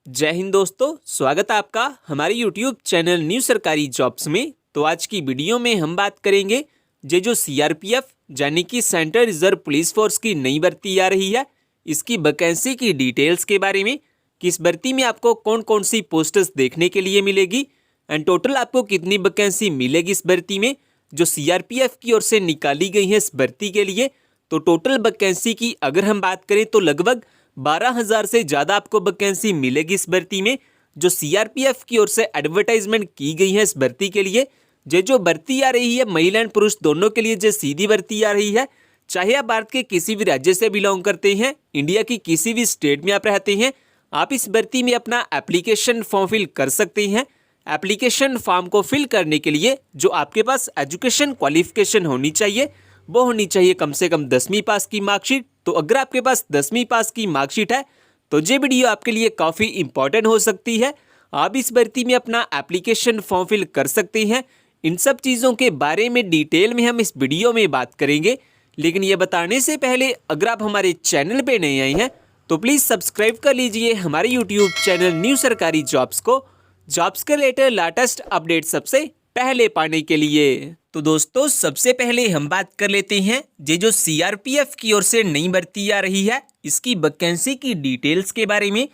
जय हिंद दोस्तों, स्वागत है आपका हमारे YouTube चैनल न्यू सरकारी जॉब्स में। तो आज की वीडियो में हम बात करेंगे जो सीआरपीएफ यानी कि सेंट्रल रिजर्व पुलिस फोर्स की नई भर्ती आ रही है, इसकी वैकेंसी की डिटेल्स के बारे में कि इस भर्ती में आपको कौन कौन सी पोस्ट्स देखने के लिए मिलेगी एंड टोटल आपको कितनी वैकेंसी मिलेगी इस भर्ती में जो सीआरपीएफ की ओर से निकाली गई है इस भर्ती के लिए। तो टोटल वैकेंसी की अगर हम बात करें तो लगभग 12,000 से ज़्यादा आपको वैकेंसी मिलेगी इस भर्ती में जो सीआरपीएफ की ओर से एडवर्टाइजमेंट की गई है इस भर्ती के लिए। जो भर्ती आ रही है महिला एंड पुरुष दोनों के लिए जो सीधी भर्ती आ रही है, चाहे आप भारत के किसी भी राज्य से बिलोंग करते हैं, इंडिया की किसी भी स्टेट में आप रहते हैं, आप इस भर्ती में अपना एप्लीकेशन फॉर्म फिल कर सकते हैं। एप्लीकेशन फॉर्म को फिल करने के लिए जो आपके पास एजुकेशन क्वालिफिकेशन होनी चाहिए वो होनी चाहिए कम से कम 10वीं पास की मार्कशीट। तो अगर आपके पास 10वीं पास की मार्कशीट है तो ये वीडियो आपके लिए काफ़ी इंपॉर्टेंट हो सकती है। आप इस भर्ती में अपना एप्लीकेशन फॉर्म फिल कर सकते हैं। इन सब चीज़ों के बारे में डिटेल में हम इस वीडियो में बात करेंगे, लेकिन ये बताने से पहले अगर आप हमारे चैनल पे नए आए हैं तो प्लीज़ सब्सक्राइब कर लीजिए हमारे यूट्यूब चैनल न्यू सरकारी जॉब्स को, जॉब्स के रिलेटेड लेटेस्ट अपडेट सबसे पहले पाने के लिए। तो दोस्तों सबसे पहले हम बात कर लेते हैं जो सीआरपीएफ की ओर से नई भर्ती आ रही है इसकी वैकेंसी की डिटेल्स के बारे में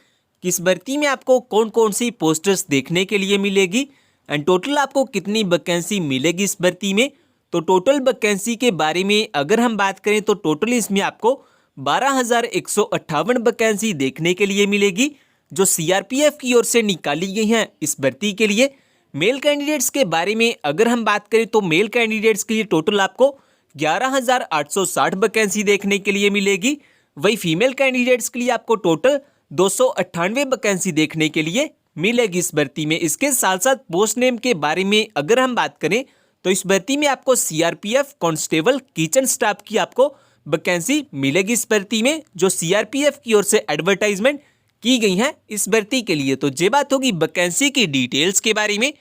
कि इस भर्ती में आपको कौन कौन सी पोस्टर्स देखने के लिए मिलेगी एंड टोटल आपको कितनी वैकेंसी मिलेगी इस भर्ती में। तो टोटल वैकेंसी के बारे में अगर हम बात करें तो टोटल इसमें आपको 12,158 वैकेंसी देखने के लिए मिलेगी जो सीआरपीएफ की ओर से निकाली गई हैं इस भर्ती के लिए। मेल कैंडिडेट्स के बारे में अगर हम बात करें तो मेल कैंडिडेट्स के लिए टोटल आपको 11,860 वैकेंसी देखने के लिए मिलेगी। वही फीमेल कैंडिडेट्स के लिए आपको टोटल 298 वैकेंसी देखने के लिए मिलेगी इस भर्ती में। इसके साथ साथ पोस्ट नेम के बारे में अगर हम बात करें तो इस भर्ती में आपको सीआरपीएफ कांस्टेबल किचन स्टाफ की आपको वैकेंसी मिलेगी इस भर्ती में जो सीआरपीएफ की ओर से एडवर्टाइजमेंट की गई हैं इस भर्ती के लिए। तो ये बात होगी वैकेंसी की डिटेल्स के बारे में।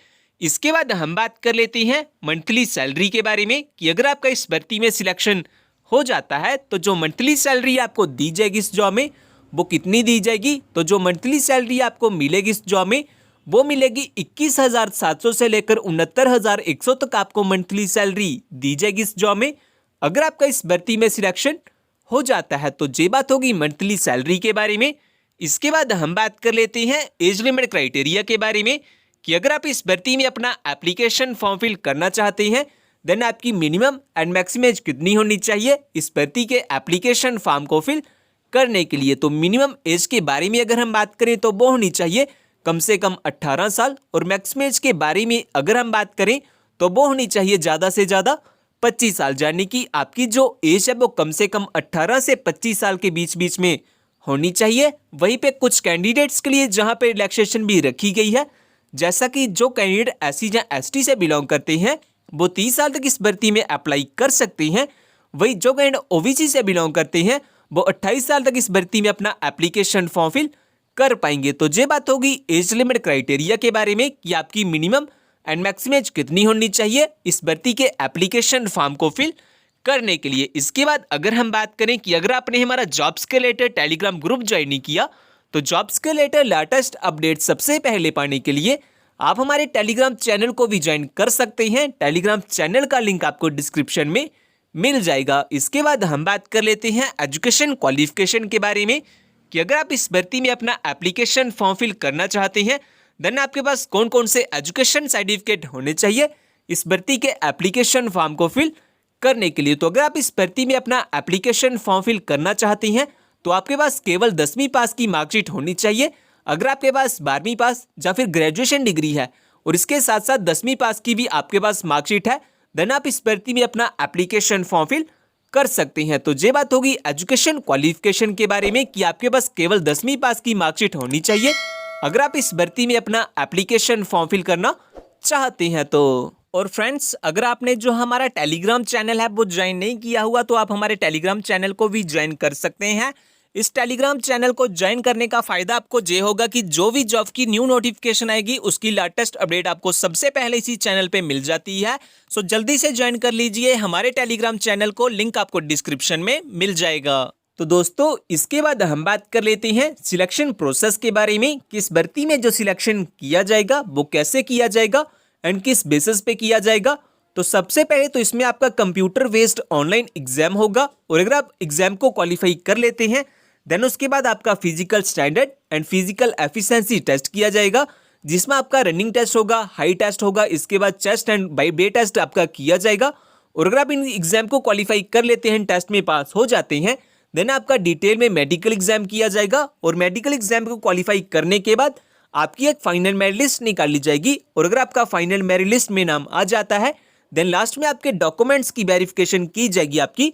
इसके बाद हम बात कर लेते हैं मंथली सैलरी के बारे में कि अगर आपका इस भर्ती में सिलेक्शन हो जाता है तो जो मंथली सैलरी आपको दी जाएगी इस जॉब में वो कितनी दी जाएगी। तो जो मंथली सैलरी आपको मिलेगी इस जॉब में वो मिलेगी 21,700 से लेकर 69,100 तक आपको मंथली सैलरी दी जाएगी इस जॉब में अगर आपका इस भर्ती में सिलेक्शन हो जाता है। तो ये बात होगी मंथली सैलरी के बारे में। इसके बाद हम बात कर लेते हैं एज लिमिट क्राइटेरिया के बारे में कि अगर आप इस भर्ती में अपना एप्लीकेशन फॉर्म फिल करना चाहते हैं देन आपकी मिनिमम एंड मैक्सिमम एज कितनी होनी चाहिए इस भर्ती के एप्लीकेशन फॉर्म को फिल करने के लिए। तो मिनिमम एज के बारे में अगर हम बात करें तो वो होनी चाहिए कम से कम 18 साल और मैक्सिमम एज के बारे में अगर हम बात करें तो वो होनी चाहिए ज़्यादा से ज़्यादा 25 साल, यानी कि आपकी जो एज है वो कम से कम 18 से 25 साल के बीच बीच में होनी चाहिए। वहीं पे कुछ कैंडिडेट्स के लिए जहां पे रिलैक्सेशन भी रखी गई है, जैसा कि जो कैंडिडेट एससी या एसटी से बिलोंग करते हैं वो 30 साल तक इस भर्ती में अप्लाई कर सकते हैं। वही जो कैंडिडेट ओबीसी से बिलोंग करते हैं वो 28 साल तक इस भर्ती में अपना एप्लीकेशन फॉर्म फिल कर पाएंगे। तो ये बात होगी एज लिमिट क्राइटेरिया के बारे में कि आपकी मिनिमम एंड मैक्सिमम एज कितनी होनी चाहिए इस भर्ती के एप्लीकेशन फॉर्म को फिल करने के लिए। इसके बाद अगर हम बात करें कि अगर आपने हमारा जॉब्स के रिलेटेड टेलीग्राम ग्रुप ज्वाइन नहीं किया तो जॉब्स के रिलेटेड लेटेस्ट अपडेट सबसे पहले पाने के लिए आप हमारे टेलीग्राम चैनल को भी ज्वाइन कर सकते हैं। टेलीग्राम चैनल का लिंक आपको डिस्क्रिप्शन में मिल जाएगा। इसके बाद हम बात कर लेते हैं एजुकेशन क्वालिफिकेशन के बारे में कि अगर आप इस भर्ती में अपना एप्लीकेशन फॉर्म फिल करना चाहते हैं देन आपके पास कौन कौन से एजुकेशन सर्टिफिकेट होने चाहिए इस भर्ती के एप्लीकेशन फॉर्म को फिल करने के लिए। तो अगर आप इस भर्ती में अपना एप्लीकेशन फॉर्म फिल करना चाहते हैं तो आपके पास केवल 10वीं पास की मार्कशीट होनी चाहिए। अगर आपके पास 12वीं पास या फिर ग्रेजुएशन डिग्री है और इसके साथ साथ 10वीं पास की भी आपके पास मार्कशीट है देन आप इस भर्ती में अपना एप्लीकेशन फॉर्म फिल कर सकते हैं। तो ये बात होगी एजुकेशन क्वालिफिकेशन के बारे में कि आपके पास केवल 10वीं पास की मार्कशीट होनी चाहिए अगर आप इस भर्ती में अपना एप्लीकेशन फॉर्म फिल करना चाहते हैं तो। और फ्रेंड्स अगर आपने जो हमारा टेलीग्राम चैनल है वो ज्वाइन नहीं किया हुआ तो आप हमारे टेलीग्राम चैनल को भी ज्वाइन कर सकते हैं। इस टेलीग्राम चैनल को ज्वाइन करने का फायदा आपको ये होगा कि जो भी जॉब की न्यू नोटिफिकेशन आएगी उसकी लेटेस्ट अपडेट आपको सबसे पहले इसी चैनल पे मिल जाती है। सो जल्दी से ज्वाइन कर लीजिए हमारे टेलीग्राम चैनल को, लिंक आपको डिस्क्रिप्शन में मिल जाएगा। तो दोस्तों इसके बाद हम बात कर लेते हैं सिलेक्शन प्रोसेस के बारे में, किस भर्ती में जो सिलेक्शन किया जाएगा वो कैसे किया जाएगा एंड किस बेसिस पे किया जाएगा। तो सबसे पहले तो इसमें आपका कंप्यूटर बेस्ड ऑनलाइन एग्जाम होगा, और अगर आप एग्जाम को क्वालिफाई कर लेते हैं देन उसके बाद आपका physical standard and physical efficiency test किया जाएगा, जिसमें आपका रनिंग टेस्ट होगा, हाइट टेस्ट होगा, इसके बाद चेस्ट एंड बाई टेस्ट आपका किया जाएगा। और अगर आप इन एग्जाम को क्वालिफाई कर लेते हैं, टेस्ट में पास हो जाते हैं, देन आपका डिटेल में मेडिकल एग्जाम किया जाएगा, और मेडिकल एग्जाम को क्वालिफाई करने के बाद आपकी एक फाइनल मेरिट लिस्ट निकाली जाएगी। और अगर आपका फाइनल मेरिट लिस्ट में नाम आ जाता है देन लास्ट में आपके डॉक्यूमेंट्स की वेरिफिकेशन की जाएगी आपकी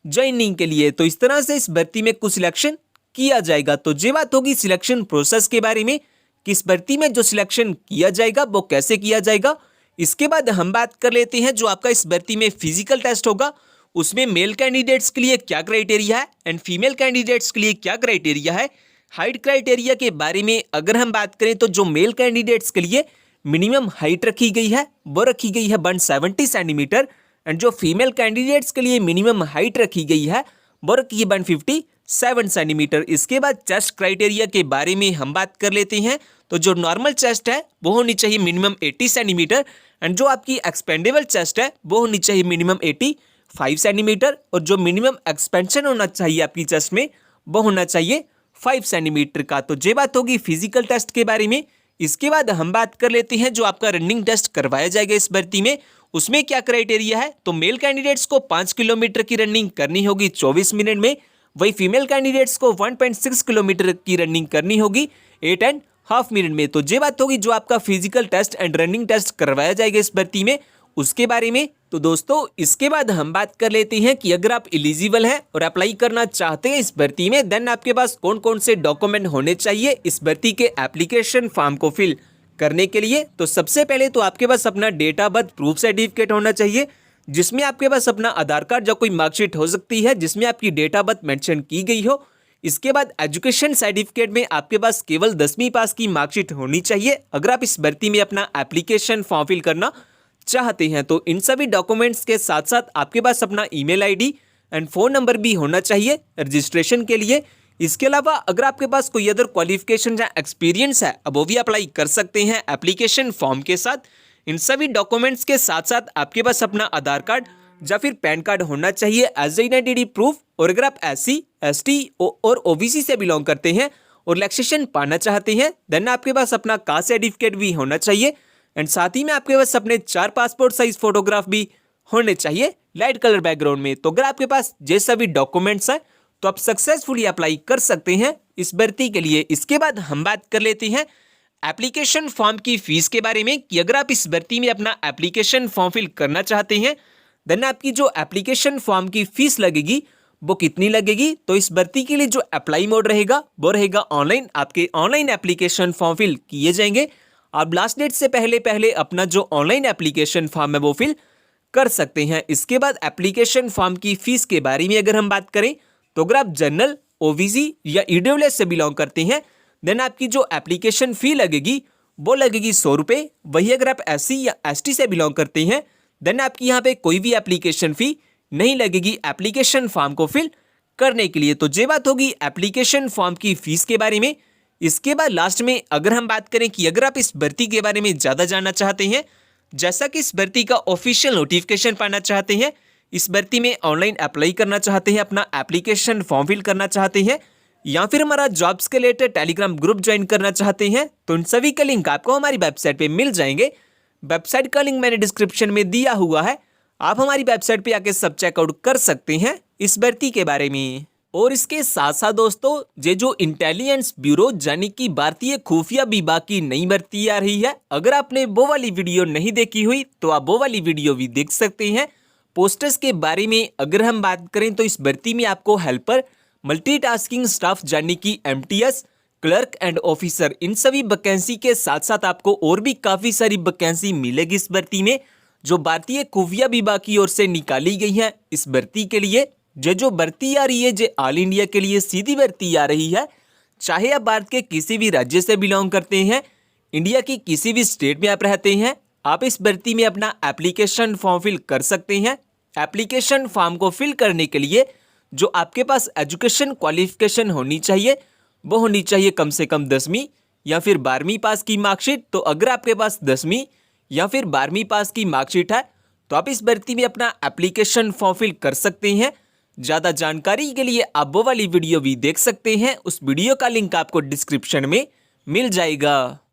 ज्वाइनिंग के लिए। तो इस तरह से इस भर्ती में कुछ सिलेक्शन किया जाएगा। तो ये बात होगी सिलेक्शन प्रोसेस के बारे में, किस भर्ती में जो सिलेक्शन किया जाएगा वो कैसे किया जाएगा। इसके बाद हम बात कर लेते हैं जो आपका इस भर्ती में फिजिकल टेस्ट होगा, उसमें मेल कैंडिडेट्स के लिए क्या क्राइटेरिया है एंड फीमेल कैंडिडेट्स के लिए क्या क्राइटेरिया है। हाइट क्राइटेरिया के बारे में अगर हम बात करें तो जो मेल कैंडिडेट्स के लिए मिनिमम हाइट रखी गई है वो रखी गई है 170 सेंटीमीटर, एंड जो फीमेल कैंडिडेट्स के लिए मिनिमम हाइट रखी गई है वो रखी है 157 सेंटीमीटर। इसके बाद चेस्ट क्राइटेरिया के बारे में हम बात कर लेते हैं, तो जो नॉर्मल चेस्ट है वो होनी चाहिए मिनिमम 80 सेंटीमीटर, एंड जो आपकी एक्सपेंडेबल चेस्ट है वो होनी चाहिए मिनिमम 85 सेंटीमीटर, और जो मिनिमम एक्सपेंशन होना चाहिए आपकी चेस्ट में वो होना चाहिए 5 सेंटीमीटर का। तो ये बात होगी फिजिकल टेस्ट के बारे में। इसके बाद हम बात कर लेते हैं जो आपका रनिंग टेस्ट करवाया जाएगा इस भर्ती में, उसमें क्या क्राइटेरिया है। तो मेल कैंडिडेट्स को 5 किलोमीटर की रनिंग करनी होगी 24 मिनट में, वही फीमेल कैंडिडेट्स को 1.6 किलोमीटर की रनिंग करनी होगी 8.5 मिनट में। तो ये बात होगी जो आपका physical test and running test करवाया जाएगा इस भर्ती में, उसके बारे में। तो दोस्तों इसके बाद हम बात कर लेते हैं कि अगर आप एलिजिबल हैं और अप्लाई करना चाहते हैं इस भर्ती में, देन आपके पास कौन कौन से डॉक्यूमेंट होने चाहिए इस भर्ती के एप्लीकेशन फॉर्म को फिल करने के लिए। तो सबसे पहले तो आपके पास अपना date of birth proof certificate होना चाहिए, जिसमें आपके पास अपना आधार कार्ड या कोई मार्कशीट हो सकती है जिसमें आपकी डेट ऑफ बर्थ मेंशन की गई हो। इसके बाद एजुकेशन सर्टिफिकेट में आपके पास केवल 10वीं पास की मार्कशीट होनी चाहिए अगर आप इस भर्ती में अपना एप्लीकेशन फॉर्म फिल करना चाहते हैं। तो इन सभी डॉक्यूमेंट्स के साथ साथ आपके पास अपना email ID and phone number भी होना चाहिए रजिस्ट्रेशन के लिए। इसके अलावा अगर आपके पास कोई अदर क्वालिफिकेशन या एक्सपीरियंस है अब वो भी अप्लाई कर सकते हैं एप्लीकेशन फॉर्म के साथ। इन सभी डॉक्यूमेंट्स के साथ साथ आपके पास अपना आधार कार्ड या फिर पैन कार्ड होना चाहिए एज आइडेंटिटी प्रूफ। और अगर आप SC, ST और OBC से बिलोंग करते हैं और रिलैक्सेशन पाना चाहते हैं देन आपके पास अपना कास्ट सर्टिफिकेट भी होना चाहिए, एंड साथ ही में आपके पास अपने 4 पासपोर्ट साइज फोटोग्राफ भी होने चाहिए लाइट कलर बैकग्राउंड में। तो अगर आपके पास ये सभी डॉक्यूमेंट्स हैं तो आप सक्सेसफुली अप्लाई कर सकते हैं इस भर्ती के लिए। इसके बाद हम बात कर लेते हैं एप्लीकेशन फॉर्म की फीस के बारे में, कि अगर आप इस भर्ती में अपना एप्लीकेशन फॉर्म फिल करना चाहते हैं देन आपकी जो एप्लीकेशन फॉर्म की फीस लगेगी वो कितनी लगेगी। तो इस भर्ती के लिए जो अप्लाई मोड रहेगा वो रहेगा ऑनलाइन। आपके ऑनलाइन एप्लीकेशन फॉर्म फिल किए जाएंगे। आप लास्ट डेट से पहले पहले अपना जो ऑनलाइन एप्लीकेशन फॉर्म है वो फिल कर सकते हैं। इसके बाद एप्लीकेशन फॉर्म की फीस के बारे में अगर हम बात करें तो अगर आप जनरल, OBC या EWS से बिलोंग करते हैं देन आपकी जो एप्लीकेशन फ़ी लगेगी वो लगेगी 100 रुपये। वही अगर आप SC या ST से बिलोंग करते हैं देन आपकी यहाँ पे कोई भी एप्लीकेशन फ़ी नहीं लगेगी एप्लीकेशन फॉर्म को फिल करने के लिए। तो ये बात होगी एप्लीकेशन फॉर्म की फीस के बारे में। इसके बाद लास्ट में अगर हम बात करें कि अगर आप इस भर्ती के बारे में ज़्यादा जानना चाहते हैं, जैसा कि इस भर्ती का ऑफिशियल नोटिफिकेशन पाना चाहते हैं, इस भर्ती में ऑनलाइन अप्लाई करना चाहते हैं, अपना एप्लीकेशन फॉर्म फिल करना चाहते हैं, या फिर हमारा जॉब्स के रिलेटेड टेलीग्राम ग्रुप ज्वाइन करना चाहते हैं, तो इन सभी का लिंक आपको हमारी वेबसाइट पे मिल जाएंगे। वेबसाइट का लिंक मैंने डिस्क्रिप्शन में दिया हुआ है, आप हमारी वेबसाइट पे आके सब चेकआउट कर सकते हैं इस भर्ती के बारे में। और इसके साथ साथ दोस्तों ये जो इंटेलिजेंस ब्यूरो यानी कि भारतीय खुफिया विभाग की नई भर्ती आ रही है, अगर आपने वो वाली वीडियो नहीं देखी हुई तो आप वो वाली वीडियो भी देख सकते हैं। पोस्टर्स के बारे में अगर हम बात करें तो इस भर्ती में आपको हेल्पर, मल्टीटास्किंग स्टाफ यानी कि MTS, क्लर्क एंड ऑफिसर, इन सभी वैकेंसी के साथ साथ आपको और भी काफ़ी सारी वैकेंसी मिलेगी इस भर्ती में, जो भारतीय खुफिया विभाग की ओर से निकाली गई है। इस भर्ती के लिए जो भर्ती आ रही है जो ऑल इंडिया के लिए सीधी भर्ती आ रही है। चाहे आप भारत के किसी भी राज्य से बिलोंग करते हैं, इंडिया की किसी भी स्टेट में आप रहते हैं, आप इस भर्ती में अपना एप्लीकेशन फॉर्म फिल कर सकते हैं। एप्लीकेशन फॉर्म को फिल करने के लिए जो आपके पास एजुकेशन क्वालिफिकेशन होनी चाहिए वो होनी चाहिए कम से कम 10वीं या फिर 12वीं पास की मार्कशीट। तो अगर आपके पास 10वीं या फिर 12वीं पास की मार्कशीट है तो आप इस भर्ती में अपना एप्लीकेशन फॉर्म फिल कर सकते हैं। ज़्यादा जानकारी के लिए आप वो वाली वीडियो भी देख सकते हैं, उस वीडियो का लिंक आपको डिस्क्रिप्शन में मिल जाएगा।